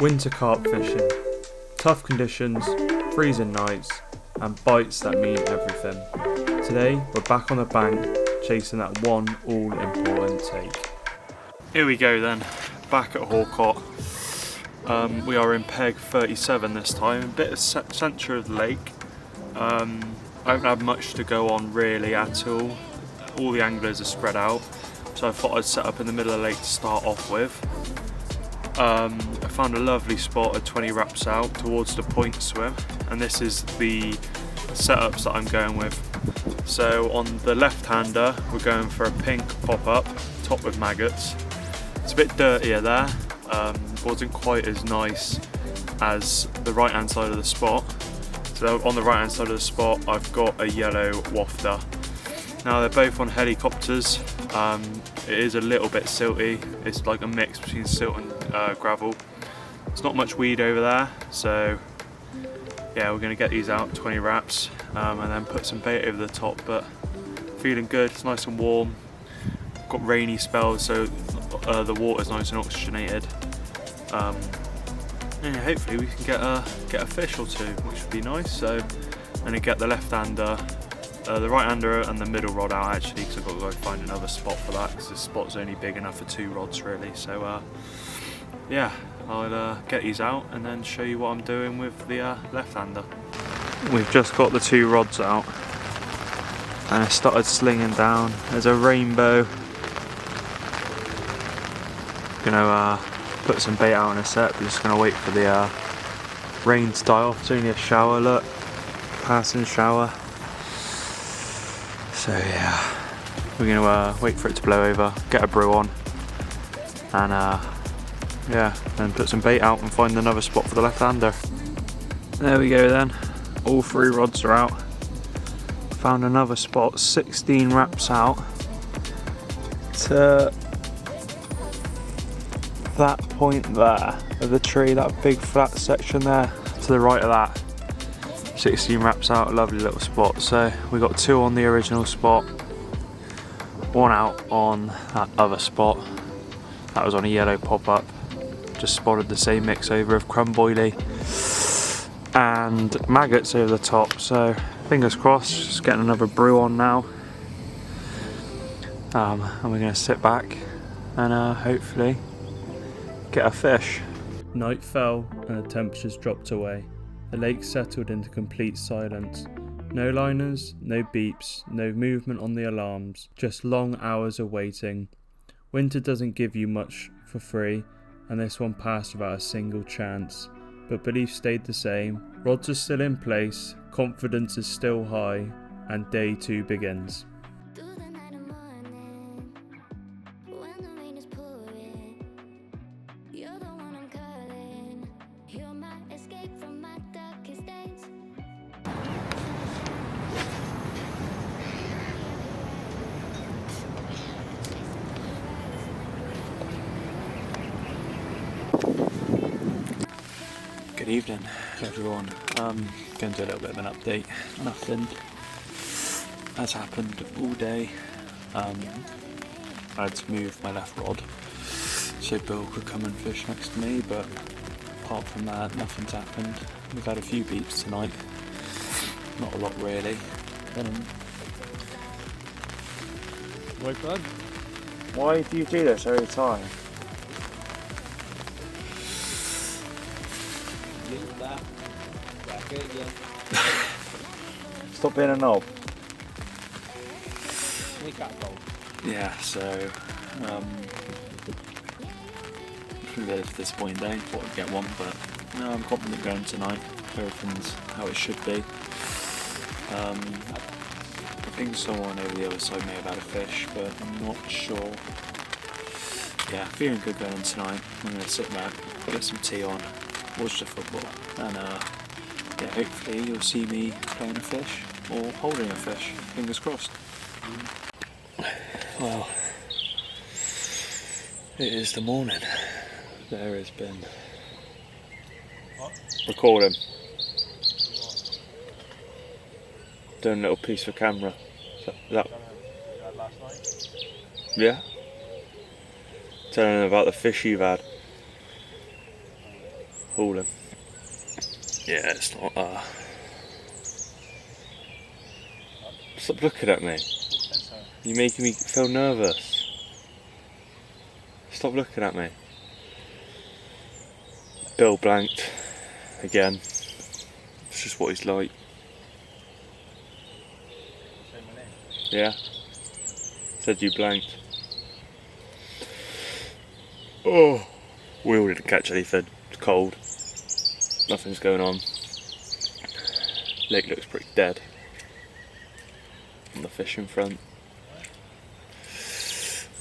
Winter carp fishing. Tough conditions, freezing nights, and bites that mean everything. Today, we're back on the bank, chasing that one all-important take. Here we go then, back at Horcott. We are in peg 37 this time, a bit of centre of the lake. I haven't had much to go on really at all. All the anglers are spread out, so I thought I'd set up in the middle of the lake to start off with. I found a lovely spot at 20 wraps out towards the point swim, and this is the setups that I'm going with. So on the left-hander, we're going for a pink pop-up, topped with maggots. It's a bit dirtier there, wasn't quite as nice as the right-hand side of the spot. So on the right-hand side of the spot, I've got a yellow wafter. Now they're both on helicopters. It is a little bit silty. It's like a mix between silt and gravel. There's not much weed over there, so yeah, we're going to get these out 20 wraps and then put some bait over the top. But feeling good, it's nice and warm. Got rainy spells, so the water's nice and oxygenated. And yeah, hopefully we can get a fish or two, which would be nice. So I'm going to get the left-hander, the right-hander and the middle rod out actually, because I've got to go find another spot for that, because this spot's only big enough for 2 rods really. So yeah, I'll get these out and then show you what I'm doing with the left-hander. We've just got the 2 rods out and I started slinging down. There's a rainbow. Gonna put some bait out in a sec. We're just gonna wait for the rain to die off. It's only a shower, look, passing shower. So yeah, we're gonna wait for it to blow over, get a brew on, and yeah, then put some bait out and find another spot for the left-hander. There we go then, all 3 rods are out. Found another spot, 16 wraps out to that point there of the tree, that big flat section there to the right of that. 16 wraps out, a lovely little spot. So we got 2 on the original spot, 1 out on that other spot. That was on a yellow pop-up. Just spotted the same mix over of crumb boilie and maggots over the top. So fingers crossed, just getting another brew on now. And we're going to sit back and hopefully get a fish. Night fell and the temperatures dropped away. The lake settled into complete silence. No liners, no beeps, no movement on the alarms, just long hours of waiting. Winter doesn't give you much for free, and this one passed without a single chance. But belief stayed the same, rods are still in place, confidence is still high, and day 2 begins. Good evening everyone, going to do a little bit of an update. Nothing has happened all day. I had to move my left rod so Bill could come and fish next to me, but apart from that nothing's happened. We've had a few beeps tonight, not a lot really. Right, bud? Why do you do this every time? Stop being a knob. Yeah, so a bit of a disappointing day. Thought I'd get one, but no, I'm confident going tonight. Everything's how it should be. I think someone over the other side may have had a fish, but I'm not sure. Yeah, feeling good going tonight. I'm going to sit back, get some tea on, watch the football, and yeah, hopefully you'll see me playing a fish or holding a fish. Fingers crossed. Well, it is the morning. There has been. What? Recording. Doing a little piece for camera. That. Last night? Yeah. Telling them about the fish you've had. hauling. Yeah, it's not. Stop looking at me. You're making me feel nervous. Stop looking at me. Bill blanked again. It's just what he's like. Yeah. Said you blanked. Oh. We all didn't catch anything. It's cold. Nothing's going on. Lake looks pretty dead on the fishing front.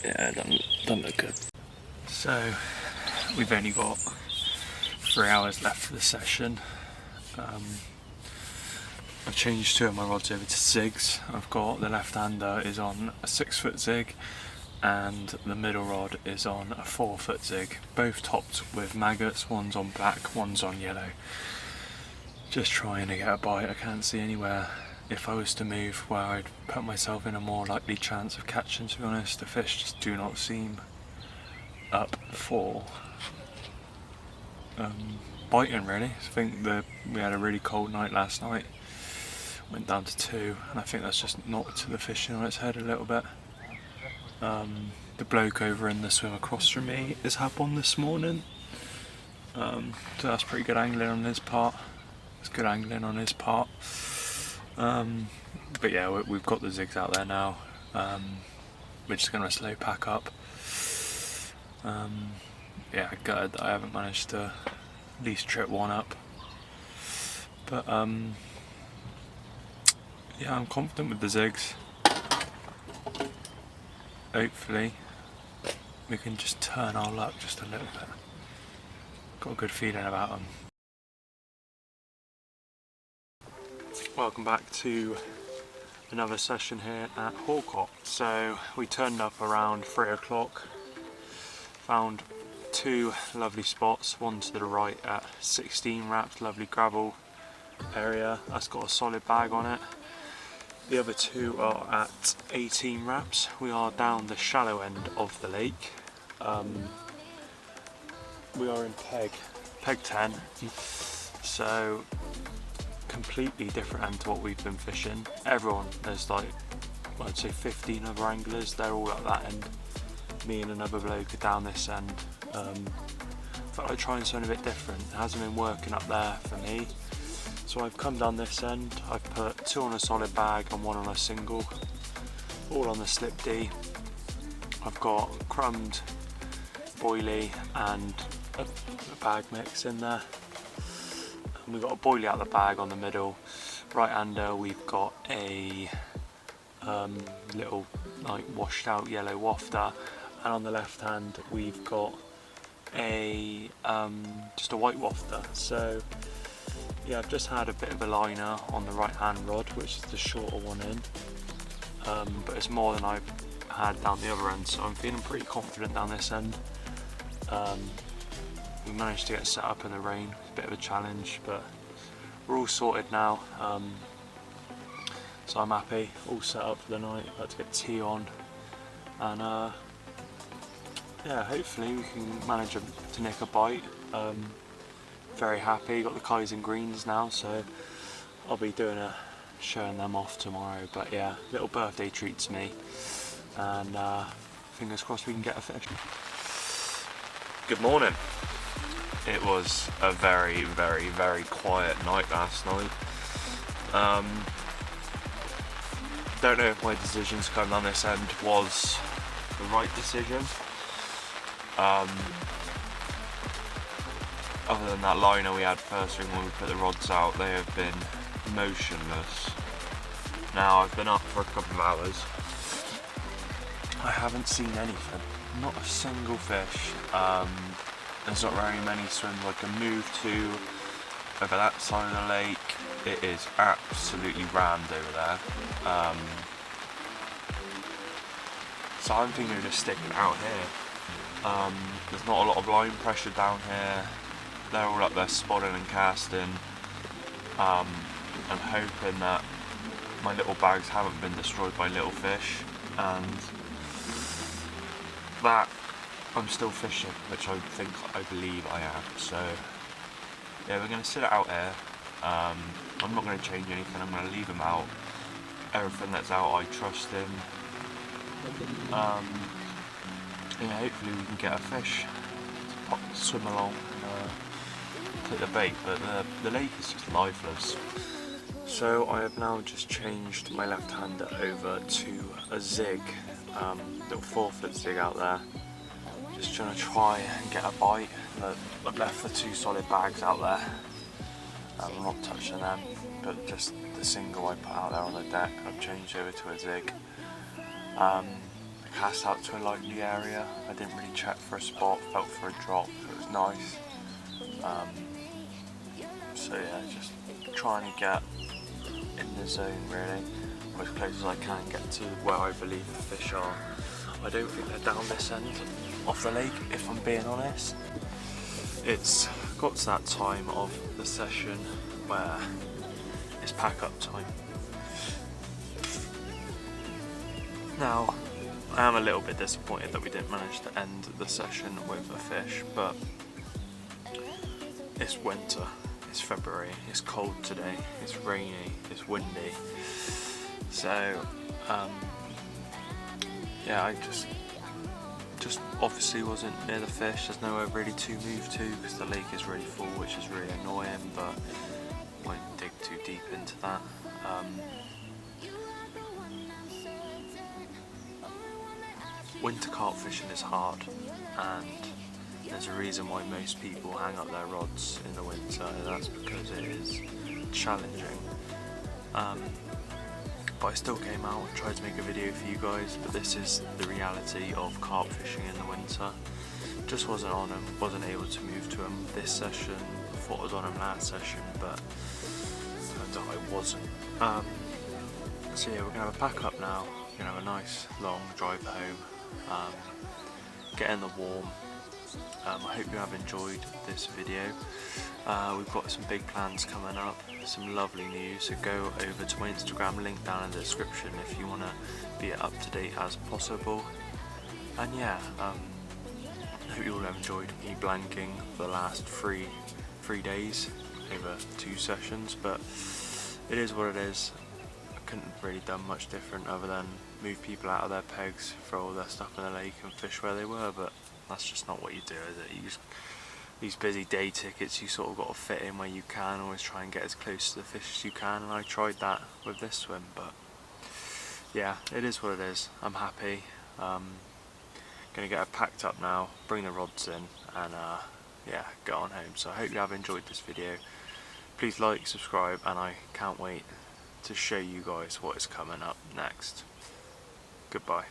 Yeah, doesn't look good. So we've only got 3 hours left for the session. I've changed 2 of my rods over to zigs. I've got the left-hander is on a 6-foot zig and the middle rod is on a 4-foot zig. Both topped with maggots, one's on black, one's on yellow. Just trying to get a bite. I can't see anywhere if I was to move where I'd put myself in a more likely chance of catching, to be honest. The fish just do not seem up for biting really. I think we had a really cold night last night. Went down to 2 and I think that's just knocked the fishing on its head a little bit. The bloke over in the swim across from me has had one this morning. So that's pretty good angling on his part. It's good angling on his part. But yeah, we've got the zigs out there now. We're just going to slow pack up. Yeah, gutted that I haven't managed to at least trip one up. But yeah, I'm confident with the zigs. Hopefully we can just turn our luck just a little bit. Got a good feeling about them. Welcome back to another session here at Horcott. So we turned up around 3 o'clock, found 2 lovely spots, one to the right at 16 wraps, lovely gravel area, that's got a solid bag on it. The other 2 are at 18 wraps. We are down the shallow end of the lake. We are in peg 10, so completely different end to what we've been fishing. There's like, I'd say 15 other anglers, they're all at that end. Me and another bloke are down this end. Felt like trying something a bit different. It hasn't been working up there for me. So I've come down this end, I've put 2 on a solid bag and 1 on a single, all on the slip D. I've got crumbed boilie and a bag mix in there. And we've got a boilie out of the bag on the middle. Right hander, we've got a little like washed out yellow wafter, and on the left hand we've got a just a white wafter. So yeah, I've just had a bit of a liner on the right hand rod, which is the shorter one in, but it's more than I've had down the other end, so I'm feeling pretty confident down this end. We managed to get set up in the rain, it's a bit of a challenge, but we're all sorted now, so I'm happy, all set up for the night, about to get tea on, and yeah, hopefully we can manage to nick a bite. Very happy, got the Kaizen greens now, so I'll be showing them off tomorrow. But yeah, little birthday treat to me, and fingers crossed we can get a fish. Good morning. It was a very, very, very quiet night last night. Don't know if my decision to come down this end was the right decision. Other than that liner we had first thing when we put the rods out, they have been motionless. Now I've been up for a couple of hours. I haven't seen anything, not a single fish. There's not very many swims I can move to over that side of the lake. It is absolutely rammed over there. So I'm thinking of just sticking out here. There's not a lot of line pressure down here. They're all up there spotting and casting. I'm hoping that my little bags haven't been destroyed by little fish, and that I'm still fishing, which I believe I am. So yeah, we're going to sit it out here. I'm not going to change anything, I'm going to leave him out. Everything that's out, I trust him. Yeah, hopefully we can get a fish to swim along and take the bait, but the lake is just lifeless. So I have now just changed my left hander over to a zig, little 4-foot zig out there. Just try and get a bite. I've left the 2 solid bags out there. I'm not touching them, but just the single I put out there on the deck, I've changed over to a zig. I cast out to a likely area. I didn't really check for a spot, felt for a drop, it was nice. So yeah, just trying to get in the zone really, or as close as I can get to where I believe the fish are. I don't think they're down this end of the lake, if I'm being honest. It's got to that time of the session where it's pack up time. Now, I am a little bit disappointed that we didn't manage to end the session with a fish, but it's winter, it's February, it's cold today, it's rainy, it's windy. So, yeah, I just obviously wasn't near the fish. There's nowhere really to move to because the lake is really full, which is really annoying, but won't dig too deep into that. Winter carp fishing is hard, and there's a reason why most people hang up their rods in the winter, and that's because it is challenging. But I still came out and tried to make a video for you guys, but this is the reality of carp fishing in the winter. Just wasn't on him, wasn't able to move to him this session. I thought I was on him last session, but turns out I wasn't. So yeah, we're gonna have a pack up now. We're gonna have a nice long drive home, get in the warm. I hope you have enjoyed this video. We've got some big plans coming up, some lovely news, so go over to my Instagram, link down in the description if you want to be as up to date as possible. And yeah, I hope you all have enjoyed me blanking for the last three days over 2 sessions, but it is what it is. I couldn't have really done much different other than move people out of their pegs, throw all their stuff in the lake and fish where they were, but that's just not what you do, is it? You just, these busy day tickets, you sort of got to fit in where you can, always try and get as close to the fish as you can, and I tried that with this swim, but yeah, it is what it is. I'm happy. Gonna get it packed up now, bring the rods in, and yeah, get on home. So I hope you have enjoyed this video. Please like, subscribe, and I can't wait to show you guys what is coming up next. Goodbye.